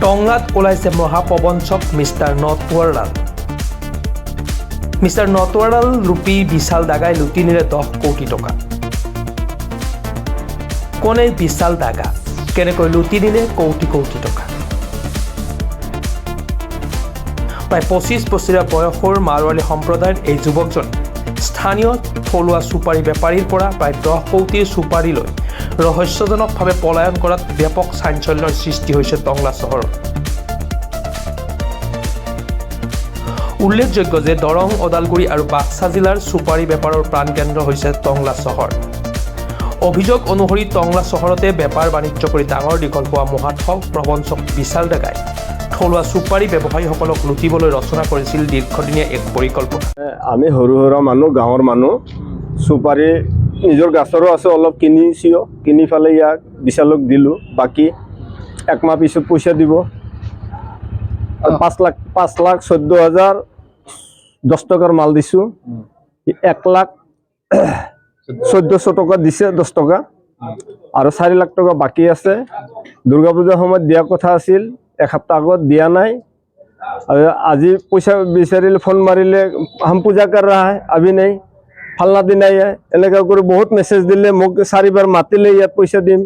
টংলাত ওলাইছে মহাপ্ৰবঞ্চক mister Natwarlal. Mister Natwarlal ৰূপী বিশাল দাগাই লুটি নিলে 10 কোটি টকা। কোন এই বিশাল দাগা, কেনেকৈ লুটি নিলে কোটি কোটি টকা? প্ৰায় 25 বছৰীয়া বয়সৰ মাৰোৱাৰী সম্প্ৰদায়ৰ এই যুৱকজন স্থানীয় থলুৱা চুপাৰী বেপাৰীৰ পৰা প্ৰায় 10 কোটিৰ চুপাৰীলৈ ৰহস্যজনকভাৱে পলায়ন কৰাত ব্যাপক চাঞ্চল্যৰ সৃষ্টি হৈছে টংলা চহৰত। উল্লেখযোগ্য যে দৰং, ওদালগুৰি আৰু বাক্সা জিলাৰ চুপাৰী বেপাৰৰ প্ৰাণকেন্দ্ৰ হৈছে টংলা চহৰ। অভিযোগ অনুসৰি টংলা চহৰতে বেপাৰ বাণিজ্য কৰি ডাঙৰ দীঘল হোৱা মহাথক প্ৰবঞ্চক বিশাল দাগাই থলুৱা চুপাৰী ব্যৱসায়ীসকলক লুটিবলৈ ৰচনা কৰিছিল দীৰ্ঘদিনীয়া এক পৰিকল্পনা। আমি সৰু সৰু মানুহ, গাঁৱৰ মানুহ, চুপাৰী নিজৰ গাছৰো আছে, অলপ কিনি পেলে ইয়াক বিশালক দিলোঁ। বাকী একমাহ পিছত পইচা দিব। 5,14,010 টকাৰ মাল দিছোঁ, 1,14,000 টকা দিছে 10 টকা, আৰু 4 লাখ টকা বাকী আছে। দুৰ্গা পূজাৰ সময়ত দিয়া কথা আছিল, এসপ্তাহ আগত দিয়া নাই। আজি পইচা বিচাৰিলে, ফোন মাৰিলে হাম পূজা কৰ ৰহা है, अभी नहीं, फलना दिन आई है, এনেকা কৰি বহুত মেছেজ দিলে। মোক 4 বাৰ মাতিলে, ইয়াত পইচা দিম,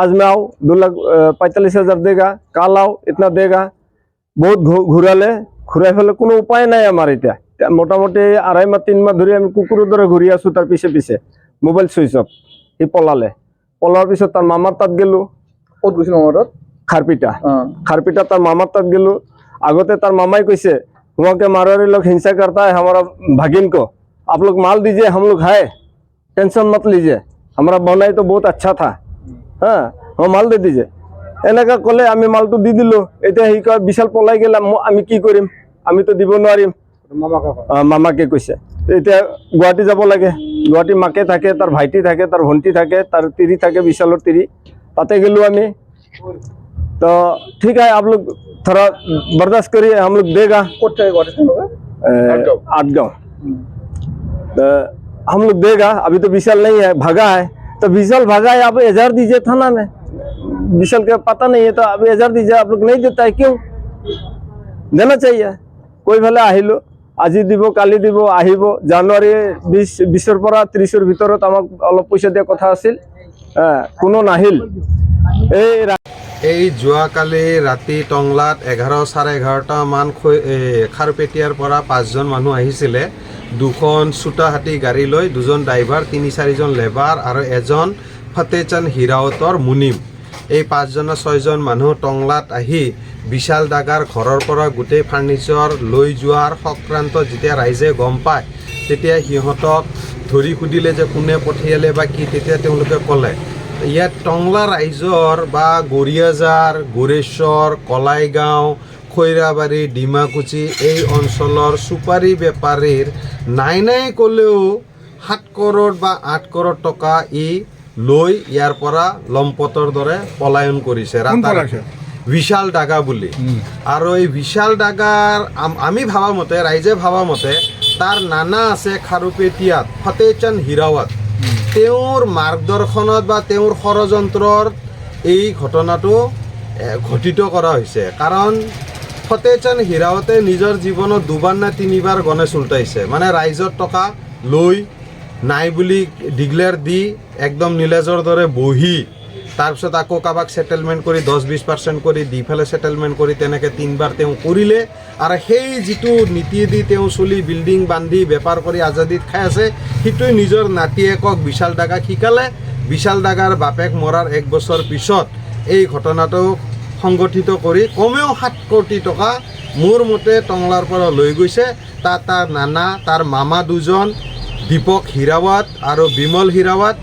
आज मैं आओ 2,45,000 देगा, কাল आओ इतना देगा। বহুত ঘূৰালে, ঘূৰাই ফেলে কোনো উপায় নাই আমাৰ। এতিয়া মোটামুটি 2.5 মাহ 3 মাহ ধৰি আমি কুকুৰৰ দৰে ঘূৰি আছোঁ তাৰ পিছে পিছে। Mobile switch off. সি পলাৰ পিছত তাৰ মামাৰ তাত গেলোঁ। ক'ত গৈছিল মামাৰ তাত? खारपीटा तार मामार तक गेलू। आगते तार मामाई कैसे वहाँ के मारवाड़ी लोग हिंसा करता है हमारा भागिन को, आप लोग माल दीजिए, हम लोग है, टेंशन मत लीजिए, हमारा बनाई तो बहुत अच्छा था, हाँ हम माल दे दीजिए। এনেকা কলে আমি মালটো দি দিলো। এতিয়া সি কয় বিশাল পলাই গেল, আমি কি কৰিম, আমিতো দিব নোৱাৰিম। মামাকে কৈছে এতিয়া গুৱাহাটী যাব লাগে। গুৱাহাটী মাকে থাকে, তাৰ ভাইটি থাকে, তাৰ ভণ্টি থাকে, তাৰ তিৰি থাকে, বিশালৰ তিৰি। তাতে গেলো আমি। तो ठीक है, आप लोग थोड़ा बर्दाश्त करिए, हम लोग देगा। आठगांव हम लोग देगा। अभी तो विशाल नहीं है, भागा है। तो विशाल भागा है, आप 1000 दीजिए थाना में। विशाल का पता नहीं है, तो अब 1000 दीजिए। आप लोग नहीं देता है, क्यों देना चाहिए? कोई भले আহিলো, আজি দিব, কালি দিব, আহিব। জানুৱাৰী 20ৰ পৰা 30ৰ ভিতৰত আমাক অলপ পইচা দিয়া কথা আছিল, কোনো নাহিল। এই যোৱাকালি ৰাতি টংলাত 11:30 মান খাৰুপেটীয়াৰ পৰা 5জন মানুহ আহিছিলে। 2খন চোটা হাতী গাড়ী লৈ, 2জন ড্ৰাইভাৰ, 3-4জন লেবাৰ আৰু এজন ফতেচান্দ হিৰাৱতৰ মুনিম। এই 5-6জন মানুহ টংলাত আহি বিশাল দাগাৰ ঘৰৰ পৰা গোটেই ফাৰ্নিচাৰ লৈ যোৱাৰ সংক্ৰান্ত যেতিয়া ৰাইজে গম পায়, তেতিয়া সিহঁতক ধৰি সুধিলে যে কোনে পঠিয়ালে বা কি। তেতিয়া তেওঁলোকে ক'লে ইয়াত টংলা ৰাইজৰ বা গৰিয়াজাৰ, গোৰেশ্বৰ, কলাইগাঁও, খৈৰাবাৰী, ডিমাকুচি এই অঞ্চলৰ চুপাৰী বেপাৰীৰ নাই ক'লেও 7 কৰোৰ বা 8 কৰোৰ টকা ই লৈ ইয়াৰ পৰা লম্পটৰ দৰে পলায়ন কৰিছে। বিশাল দাগা বুলি। আৰু এই বিশাল দাগাৰ আমি ভাবা মতে, ৰাইজে ভাবা মতে, তাৰ নানা আছে খাৰুপেটীয়াত ফতেচান্দ হিৰাৱত। তেওঁৰ মাৰ্গদৰ্শনত বা তেওঁৰ ষড়যন্ত্ৰৰ এই ঘটনাটো ঘটিত কৰা হৈছে। কাৰণ ফতেচান্দ হিৰাৱতে নিজৰ জীৱনত 2বাৰ নে 3বাৰ গণেশ উল্টাইছে। মানে ৰাইজৰ টকা লৈ নাই বুলি ডিক্লেয়াৰ দি একদম নীলাজৰ দৰে বহি, তাৰপিছত আকৌ কাৰোবাক ছেটেলমেণ্ট কৰি 10-20% কৰি দি পেলাই ছেটেলমেণ্ট কৰি তেনেকৈ 3বাৰ তেওঁ কৰিলে। আৰু সেই যিটো নীতি দি তেওঁ চলি বিল্ডিং বান্ধি বেপাৰ কৰি আজাদিত খাই আছে, সেইটোৱে নিজৰ নাতিয়েকক বিশাল দাগাক শিকালে। বিশাল দাগাৰ বাপেক মৰাৰ 1 বছৰ পিছত এই ঘটনাটো সংগঠিত কৰি কমেও 7 কোটি টকা মোৰ মতে টংলাৰ পৰা লৈ গৈছে। তাৰ নানা, তাৰ মামা 2জন, দীপক হিৰাৱত আৰু বিমল হিৰাৱত,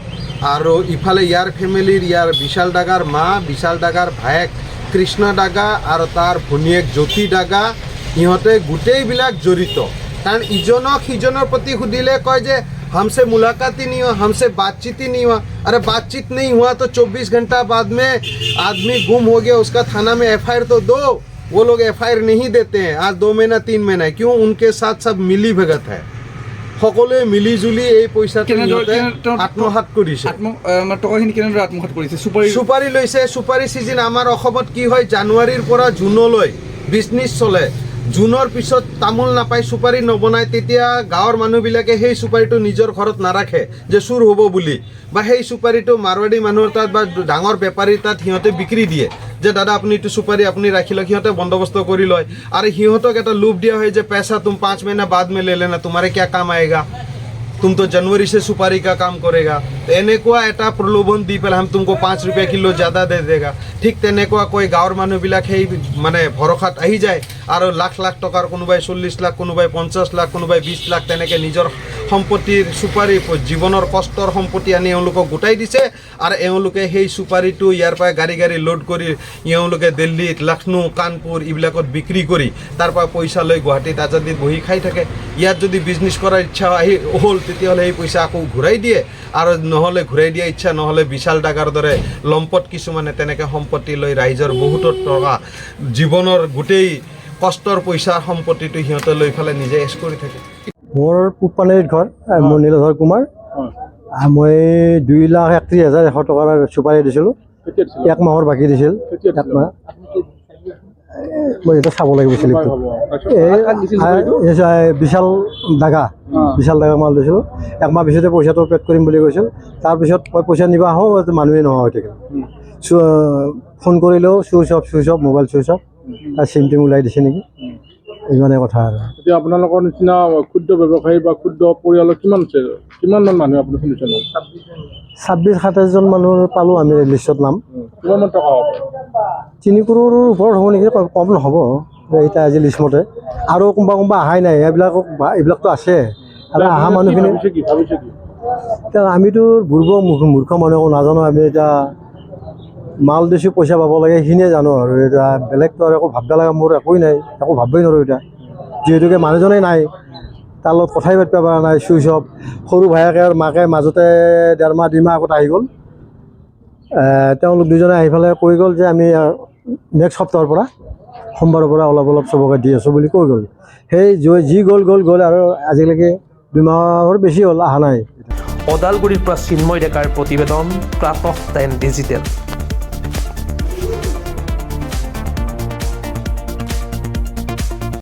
আৰু ইফালে ইয়াৰ ফেমিলিৰ, ইয়াৰ বিশাল দাগাৰ মা, বিশাল দাগাৰ ভায়েক কৃষ্ণ দাগা আৰু তাৰ ভনীয়েক জ্যোতি দাগা, ইহঁতে গোটেইবিলাক জড়িত। কাৰণ ইজনক সিজনৰ প্ৰতি সুধিলে কয় যে हमसे मुलाकात ही नहीं हुआ, हमसे बातचीत ही नहीं हुआ। अरे बातचीत नहीं हुआ तो 24 घंटा बाद में आदमी गुम हो गया, उसका थाना में FIR तो दो। वो लोग FIR नहीं देते हैं। आज 2 महीना 3 महीना, क्यों? उनके साथ सब मिली भगत है। সকলোৱে মিলি জুলি এই পইচাটো সিহঁতে আত্মসাৎ কৰিছে। টকাখিনি কেনেদৰে আত্মসাৎ কৰিছে? চুপাৰি লৈছে। চুপাৰি ছিজন আমাৰ অসমত কি হয়, জানুৱাৰীৰ পৰা জুনলৈ বিজনেছ চলে। জুনৰ পিছত তামোল নাপায়, চুপাৰি নবনায়, তেতিয়া গাঁৱৰ মানুহবিলাকে সেই চুপাৰিটো নিজৰ ঘৰত নাৰাখে যে চুৰ হ'ব বুলি, বা সেই চুপাৰিটো মাৰৱাৰী মানুহৰ তাত বা ডাঙৰ বেপাৰীৰ তাত সিহঁতে বিক্ৰী দিয়ে যে দাদা আপুনি এইটো চুপাৰি আপুনি ৰাখি লওক, সিহঁতে বন্দোবস্ত কৰি লয়। আৰু সিহঁতক এটা লোভ দিয়া হয় যে पैसा तुम 5 महीना बाद में ले लेना, तुम्हारे क्या काम आएगा, तुम तो जनवरी से सुपारी का काम करेगा। तो এনেকুৱা এটা প্ৰলোভন দি পেলাই हम तुमको 5 रुपया किलो ज़्यादा दे देगा। ঠিক তেনেকুৱা কৈ গাঁৱৰ মানুহবিলাক সেই মানে ভৰসাত আহি যায় আৰু লাখ লাখ টকাৰ, কোনোবাই 40 লাখ, কোনোবাই 50 লাখ, কোনোবাই 20 লাখ তেনেকৈ নিজৰ সম্পত্তিৰ চুপাৰি জীৱনৰ কষ্টৰ সম্পত্তি আনি এওঁলোকক গোটাই দিছে। আৰু এওঁলোকে সেই চুপাৰিটো ইয়াৰ পৰা গাড়ী গাড়ী লোড কৰি এওঁলোকে দিল্লীত, লক্ষ্ণৌ, কানপুৰ এইবিলাকত বিক্ৰী কৰি তাৰ পৰা পইচা লৈ গুৱাহাটীত আজাদীত বহি খাই থাকে। ইয়াত যদি বিজনেছ কৰাৰ ইচ্ছা হ'ল তেতিয়াহ'লে এই পইচা আকৌ ঘূৰাই দিয়ে, আৰু নহ'লে ঘূৰাই দিয়া ইচ্ছা নহ'লে বিশাল ডাগাৰ দৰে লম্পট কিছুমানে তেনেকৈ সম্পত্তি লৈ ৰাইজৰ বহুতো টকা, জীৱনৰ গোটেই কষ্টৰ পইচাৰ সম্পত্তিটো সিহঁতে লৈ পেলাই নিজে এছ কৰি থাকে। মোৰ পূবপানীৰ ঘৰ, মোৰ নীলধৰ কুমাৰ। মই 2,31,100 টকাৰ চুপাৰি দিছিলোঁ। 1 মাহৰ বাকী দিছিল। 1 মাহ মই এটা চাব লাগিব শ্লিপটো। বিশাল ডাগা মাল দিছিলোঁ। 1 মাহ পিছতে পইচাটো পেড কৰিম বুলি কৈছিল। তাৰপিছত মই পইচা নিব আহোঁ, মানুহে নোহোৱা হৈ থাকিল। ফোন কৰিলেও switch off, mobile switch of, তাৰ চিম টিম ওলাই দিছে নেকি, ইমানেই কথা আৰু। এতিয়া আপোনালোকৰ নিচিনা ক্ষুদ্ৰ ব্যৱসায়ী বা ক্ষুদ্ৰ পৰিয়ালৰ কিমানমান মানুহ আপুনি শুনিছে? 26-27জন মানুহ পালোঁ আমি লিষ্টত নাম। কিমানমান টকা হ'ব? 3 কৰোৰৰ ওপৰত হ'ব নেকি, কম নহ'ব এতিয়া আজি লিষ্টমতে। আৰু কোনোবা অহাই নাই, এইবিলাকতো আছে। আৰু অহা মানুহখিনি এতিয়া আমিতো মূৰ্খ মানুহ নাজানো। আমি এতিয়া মাল দিছোঁ, পইচা পাব লাগে, সেইখিনিয়ে জানো আৰু। এতিয়া বেলেগতো আৰু একো ভাবিব লগা মোৰ একোৱেই নাই, একো ভাবিবই নোৱাৰোঁ এতিয়া। যিহেতুকে মানুহজনেই নাই, তাৰ লগত কথাই পাতিব পৰা নাই, চুইচ অফ। সৰু ভায়েকে আৰু মাকে মাজতে 1.5 মাহ 2 মাহ আগত আহি গ'ল। তেওঁলোক দুজনে আহি পেলাই কৈ গ'ল যে আমি নেক্সট সপ্তাহৰ পৰা, সোমবাৰৰ পৰা অলপ চবকে দি আছোঁ বুলি কৈ গ'ল। সেই যি গ'ল আৰু আজিলৈকে 2 মাহৰ বেছি হ'ল, অহা নাই। ওদালগুৰিৰ পৰা চিন্ময় ডেকাৰ প্ৰতিবেদন, ক্ৰাটক 10 ডিজিটেল।